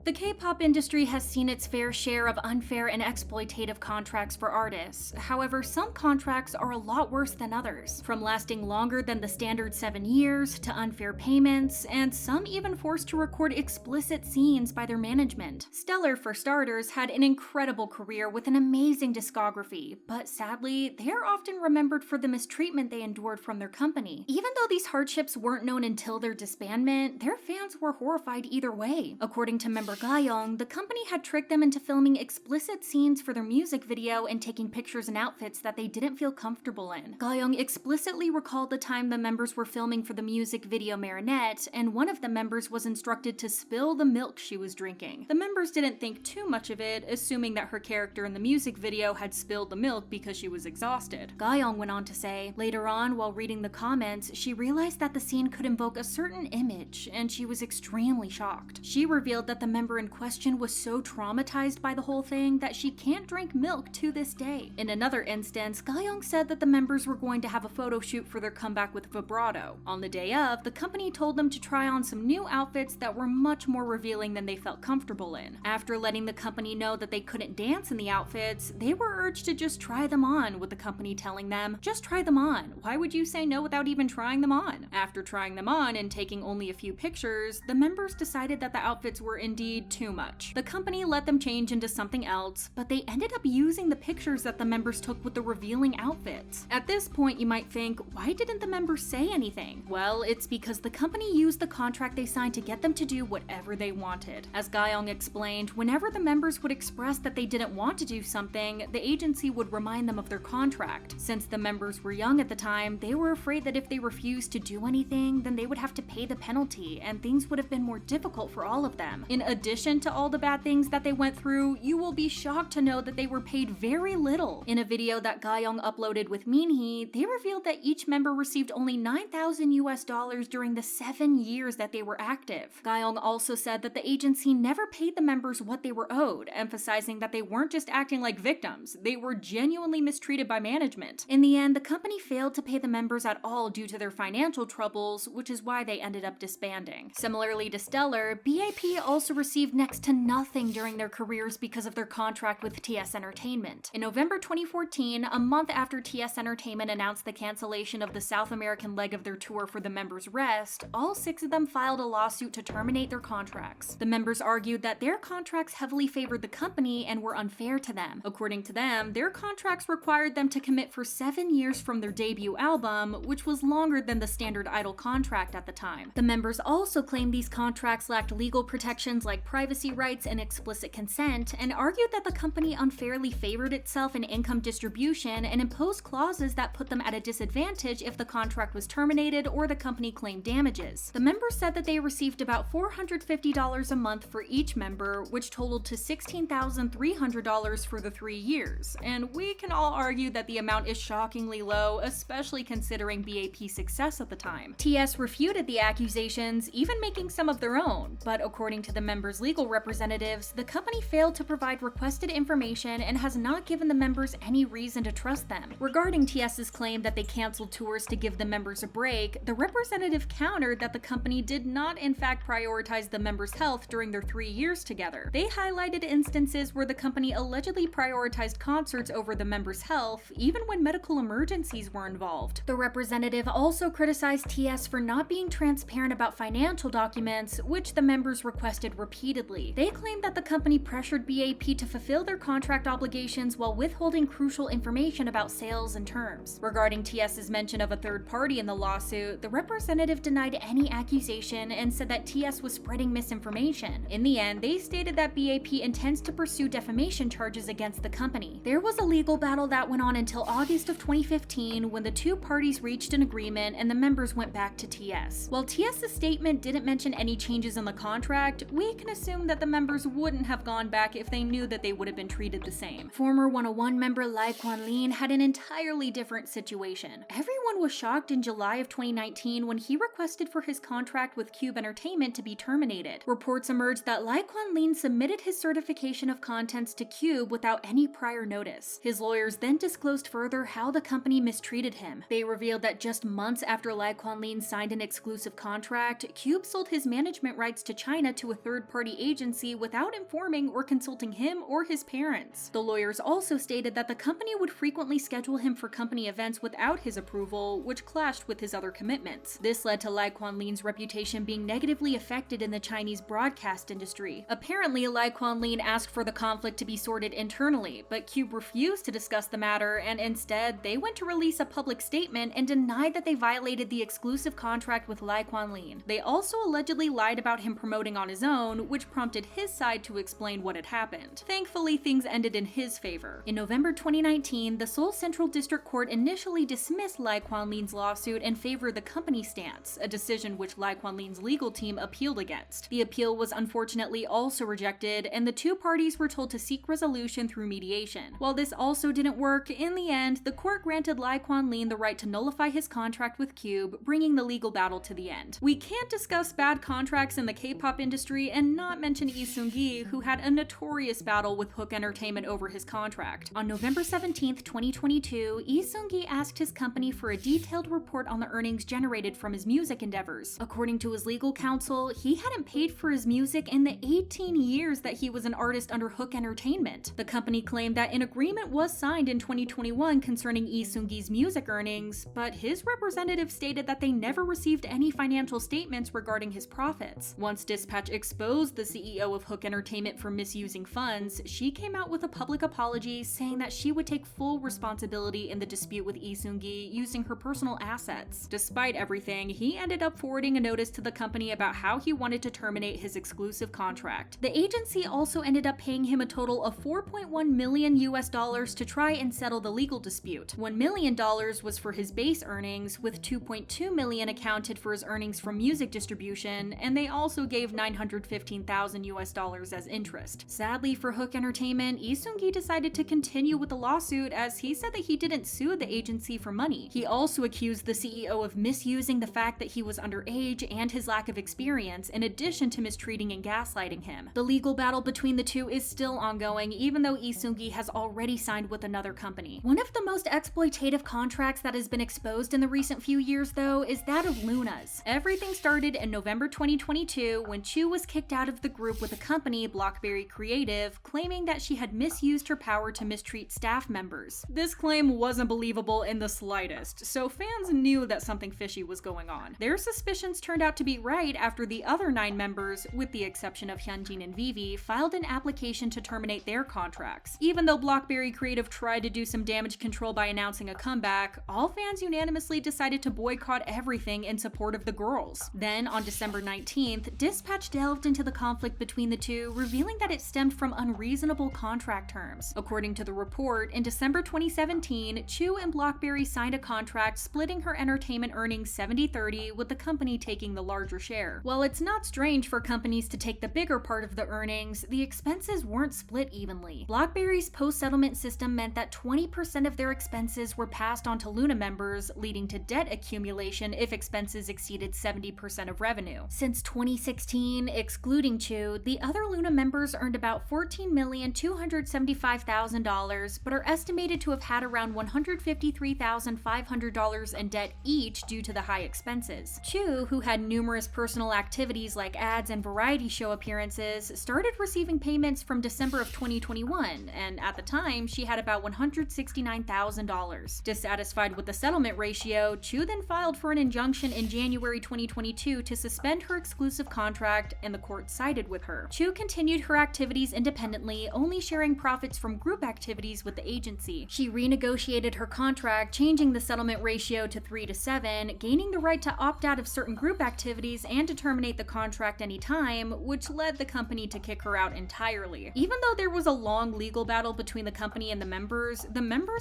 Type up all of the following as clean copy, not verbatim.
The K-pop industry has seen its fair share of unfair and exploitative contracts for artists. However, some contracts are a lot worse than others, from lasting longer than the standard 7 years to unfair payments, and some even forced to record explicit scenes by their management. Stellar, for starters, had an incredible career with an amazing discography, but sadly, they are often remembered for the mistreatment they endured from their company. Even though these hardships weren't known until their disbandment, their fans were horrified either way. According to member Gayoung, the company had tricked them into filming explicit scenes for their music video and taking pictures in outfits that they didn't feel comfortable in. Gayoung explicitly recalled the time the members were filming for the music video Marinette, and one of the members was instructed to spill the milk she was drinking. The members didn't think too much of it, assuming that her character in the music video had spilled the milk because she was exhausted. Gayoung went on to say, later on, while reading the comments, she realized that the scene could invoke a certain image, and she was extremely shocked. She revealed that the member in question was so traumatized by the whole thing that she can't drink milk to this day. In another instance, Gayoung said that the members were going to have a photo shoot for their comeback with Vibrato. On the day of, the company told them to try on some new outfits that were much more revealing than they felt comfortable in. After letting the company know that they couldn't dance in the outfits, they were urged to just try them on, with the company telling them, "Just try them on. Why would you say no without even trying them on?" After trying them on and taking only a few pictures, the members decided that the outfits were indeed too much. The company let them change into something else, but they ended up using the pictures that the members took with the revealing outfits. At this point, you might think, why didn't the members say anything? Well, it's because the company used the contract they signed to get them to do whatever they wanted. As Gayoung explained, whenever the members would express that they didn't want to do something, the agency would remind them of their contract. Since the members were young at the time, they were afraid that if they refused to do anything, then they would have to pay the penalty, and things would have been more difficult for all of them. In addition to all the bad things that they went through, you will be shocked to know that they were paid very little. In a video that Gayoung uploaded with Minhee, they revealed that each member received only $9,000 during the 7 years that they were active. Gayoung also said that the agency never paid the members what they were owed, emphasizing that they weren't just acting like victims, they were genuinely mistreated by management. In the end, the company failed to pay the members at all due to their financial troubles, which is why they ended up disbanding. Similarly to Stellar, BAP also received next to nothing during their careers because of their contract with TS Entertainment. In November 2014, a month after TS Entertainment announced the cancellation of the South American leg of their tour for the members' rest, all 6 of them filed a lawsuit to terminate their contracts. The members argued that their contracts heavily favored the company and were unfair to them. According to them, their contracts required them to commit for 7 years from their debut album, which was longer than the standard Idol contract at the time. The members also claimed these contracts lacked legal protections like privacy rights and explicit consent, and argued that the company unfairly favored itself in income distribution and imposed clauses that put them at a disadvantage if the contract was terminated or the company claimed damages. The members said that they received about $450 a month for each member, which totaled to $16,300 for the 3 years, and we can all argue that the amount is shockingly low, especially considering BAP's success at the time. TS refuted the accusations, even making some of their own, but according to the members' legal representatives, the company failed to provide requested information and has not given the members any reason to trust them. Regarding TS's claim that they canceled tours to give the members a break, the representative countered that the company did not in fact prioritize the members' health during their 3 years together. They highlighted instances where the company allegedly prioritized concerts over the members' health, even when medical emergencies were involved. The representative also criticized TS for not being transparent about financial documents, which the members requested repeatedly. They claimed that the company pressured BAP to fulfill their contract obligations while withholding crucial information about sales and terms. Regarding TS's mention of a third party in the lawsuit, the representative denied any accusation and said that TS was spreading misinformation. In the end, they stated that BAP intends to pursue defamation charges against the company. There was a legal battle that went on until August of 2015 when the two parties reached an agreement and the members went back to TS. While TS's statement didn't mention any changes in the contract, we can assume that the members wouldn't have gone back if they knew that they would have been treated the same. Former 101 member Lai Kwan-lin had an entirely different situation. Everyone was shocked in July of 2019 when he requested for his contract with Cube Entertainment to be terminated. Reports emerged that Lai Kwan-lin submitted his certification of contents to Cube without any prior notice. His lawyers then disclosed further how the company mistreated him. They revealed that just months after Lai Kwan-lin signed an exclusive contract, Cube sold his management rights to China to a third third-party agency without informing or consulting him or his parents. The lawyers also stated that the company would frequently schedule him for company events without his approval, which clashed with his other commitments. This led to Lai Quanlin's reputation being negatively affected in the Chinese broadcast industry. Apparently, Lai Quanlin asked for the conflict to be sorted internally, but Cube refused to discuss the matter, and instead, they went to release a public statement and denied that they violated the exclusive contract with Lai Quanlin. They also allegedly lied about him promoting on his own, which prompted his side to explain what had happened. Thankfully, things ended in his favor. In November 2019, the Seoul Central District Court initially dismissed Lai Quanlin's lawsuit and favored the company's stance, a decision which Lai Quanlin's legal team appealed against. The appeal was unfortunately also rejected, and the two parties were told to seek resolution through mediation. While this also didn't work, in the end, the court granted Lai Quanlin the right to nullify his contract with Cube, bringing the legal battle to the end. We can't discuss bad contracts in the K-pop industry and not mention Lee Seung-gi, who had a notorious battle with Hook Entertainment over his contract. On November 17, 2022, Lee Seung-gi asked his company for a detailed report on the earnings generated from his music endeavors. According to his legal counsel, he hadn't paid for his music in the 18 years that he was an artist under Hook Entertainment. The company claimed that an agreement was signed in 2021 concerning Lee Seung-gi's music earnings, but his representative stated that they never received any financial statements regarding his profits. Once Dispatch exposed the CEO of Hook Entertainment for misusing funds, she came out with a public apology saying that she would take full responsibility in the dispute with Lee Seung-gi using her personal assets. Despite everything, he ended up forwarding a notice to the company about how he wanted to terminate his exclusive contract. The agency also ended up paying him a total of $4.1 million to try and settle the legal dispute. $1 million was for his base earnings, with $2.2 million accounted for his earnings from music distribution, and they also gave $915,000 as interest. Sadly for Hook Entertainment, Lee Seung-gi decided to continue with the lawsuit, as he said that he didn't sue the agency for money. He also accused the CEO of misusing the fact that he was underage and his lack of experience, in addition to mistreating and gaslighting him. The legal battle between the two is still ongoing, even though Lee Seung-gi has already signed with another company. One of the most exploitative contracts that has been exposed in the recent few years, though, is that of Luna's. Everything started in November 2022 when Chu was kicked out of the group with a company, Blockberry Creative, claiming that she had misused her power to mistreat staff members. This claim wasn't believable in the slightest, so fans knew that something fishy was going on. Their suspicions turned out to be right after the other 9 members, with the exception of Hyunjin and Vivi, filed an application to terminate their contracts. Even though Blockberry Creative tried to do some damage control by announcing a comeback, all fans unanimously decided to boycott everything in support of the girls. Then, on December 19th, Dispatch delved into the conflict between the two, revealing that it stemmed from unreasonable contract terms. According to the report, in December 2017, Chu and Blockberry signed a contract splitting her entertainment earnings 70-30, with the company taking the larger share. While it's not strange for companies to take the bigger part of the earnings, the expenses weren't split evenly. Blockberry's post-settlement system meant that 20% of their expenses were passed on to Luna members, leading to debt accumulation if expenses exceeded 70% of revenue. Since 2016, excluding Chu, the other Luna members earned about $14,275,000, but are estimated to have had around $153,500 in debt each due to the high expenses. Chu, who had numerous personal activities like ads and variety show appearances, started receiving payments from December of 2021, and at the time, she had about $169,000. Dissatisfied with the settlement ratio, Chu then filed for an injunction in January 2022 to suspend her exclusive contract, and the court sided with her. Chu continued her activities independently, only sharing profits from group activities with the agency. She renegotiated her contract, changing the settlement ratio to 3-7, gaining the right to opt out of certain group activities and to terminate the contract anytime, which led the company to kick her out entirely. Even though there was a long legal battle between the company and the members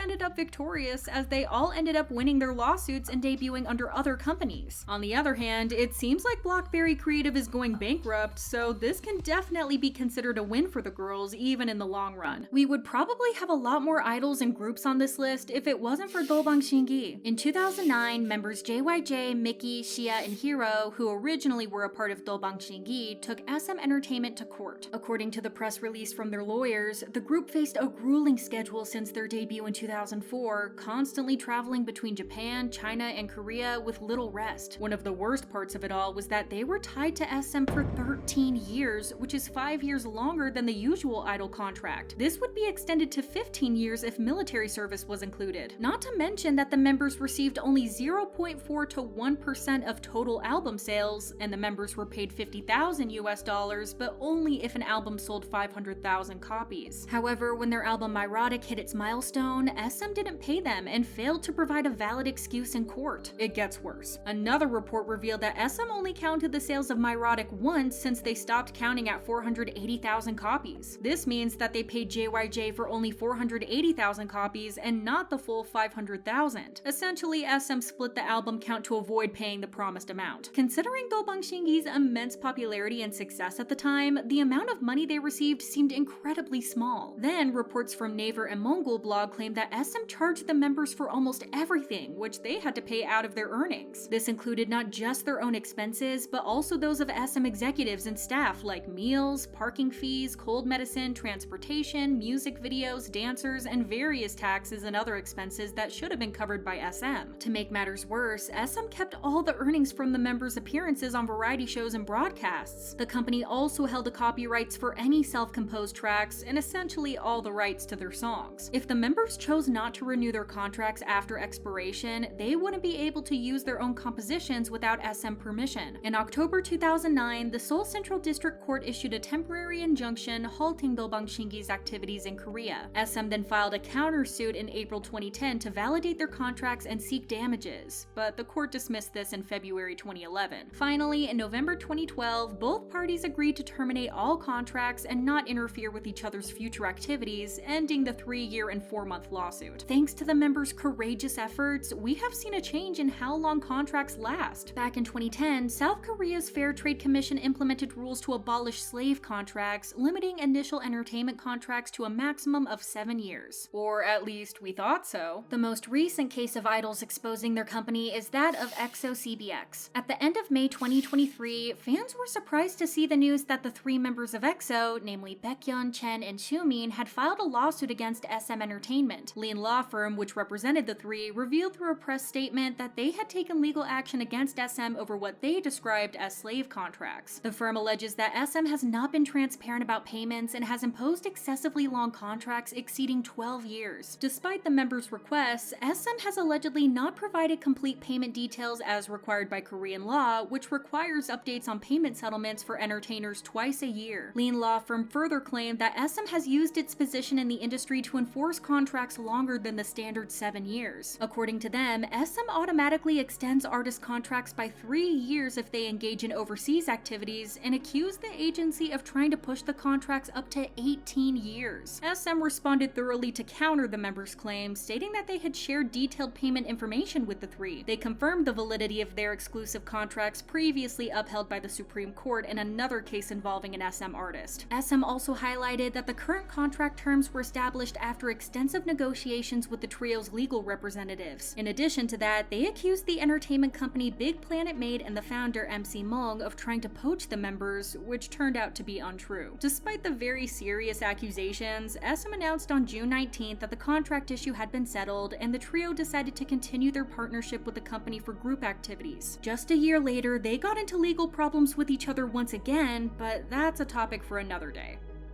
ended up victorious, as they all ended up winning their lawsuits and debuting under other companies. On the other hand, it seems like Blockberry Creative is going bankrupt, so this can definitely be considered a win for the girls, even in the long run. We would probably have a lot more idols and groups on this list if it wasn't for Dolbang Shingi. In 2009, members JYJ, Mickey, Shia, and Hiro, who originally were a part of Dolbang Shingi, took SM Entertainment to court. According to the press release from their lawyers, the group faced a grueling schedule since their debut in 2004, constantly traveling between Japan, China, and Korea with little rest. One of the worst parts of it all was that they were tied to SM for 13 13 years, which is 5 years longer than the usual idol contract. This would be extended to 15 years if military service was included. Not to mention that the members received only 0.4 to 1% of total album sales, and the members were paid $50,000 but only if an album sold 500,000 copies. However, when their album Mirotic hit its milestone, SM didn't pay them and failed to provide a valid excuse in court. It gets worse. Another report revealed that SM only counted the sales of Mirotic once since they stopped counting at 480,000 copies. This means that they paid JYJ for only 480,000 copies and not the full 500,000. Essentially, SM split the album count to avoid paying the promised amount. Considering Dolbang Shingi's immense popularity and success at the time, the amount of money they received seemed incredibly small. Then, reports from Naver and Mongol blog claimed that SM charged the members for almost everything, which they had to pay out of their earnings. This included not just their own expenses, but also those of SM executives and staff, like meals, parking fees, cold medicine, transportation, music videos, dancers, and various taxes and other expenses that should have been covered by SM. To make matters worse, SM kept all the earnings from the members' appearances on variety shows and broadcasts. The company also held the copyrights for any self-composed tracks and essentially all the rights to their songs. If the members chose not to renew their contracts after expiration, they wouldn't be able to use their own compositions without SM permission. In October 2009, the Seoul Central District Court issued a temporary injunction halting Dolbang Shingi's activities in Korea. SM then filed a countersuit in April 2010 to validate their contracts and seek damages, but the court dismissed this in February 2011. Finally, in November 2012, both parties agreed to terminate all contracts and not interfere with each other's future activities, ending the 3-year and 4-month lawsuit. Thanks to the members' courageous efforts, we have seen a change in how long contracts last. Back in 2010, South Korea's Fair Trade Commission implemented rules to abolish slave contracts, limiting initial entertainment contracts to a maximum of 7 years. Or at least we thought so. The most recent case of idols exposing their company is that of EXO CBX. At the end of May 2023, fans were surprised to see the news that the 3 members of EXO, namely Baekhyun, Chen, and Xiumin, had filed a lawsuit against SM Entertainment. Lean Law Firm, which represented the 3, revealed through a press statement that they had taken legal action against SM over what they described as slave contracts. The firm alleges that SM has not been transparent about payments and has imposed excessively long contracts exceeding 12 years. Despite the members' requests, SM has allegedly not provided complete payment details as required by Korean law, which requires updates on payment settlements for entertainers twice a year. Lean Law Firm further claimed that SM has used its position in the industry to enforce contracts longer than the standard 7 years. According to them, SM automatically extends artist contracts by 3 years if they engage in overseas activities and accused the agency of trying to push the contracts up to 18 years. SM responded thoroughly to counter the members' claims, stating that they had shared detailed payment information with the 3. They confirmed the validity of their exclusive contracts previously upheld by the Supreme Court in another case involving an SM artist. SM also highlighted that the current contract terms were established after extensive negotiations with the trio's legal representatives. In addition to that, they accused the entertainment company Big Planet Made and the founder MC Mong of trying to poach the members, which turned out to be untrue. Despite the very serious accusations, SM announced on June 19th that the contract issue had been settled and the trio decided to continue their partnership with the company for group activities. Just a year later, they got into legal problems with each other once again, but that's a topic for another day.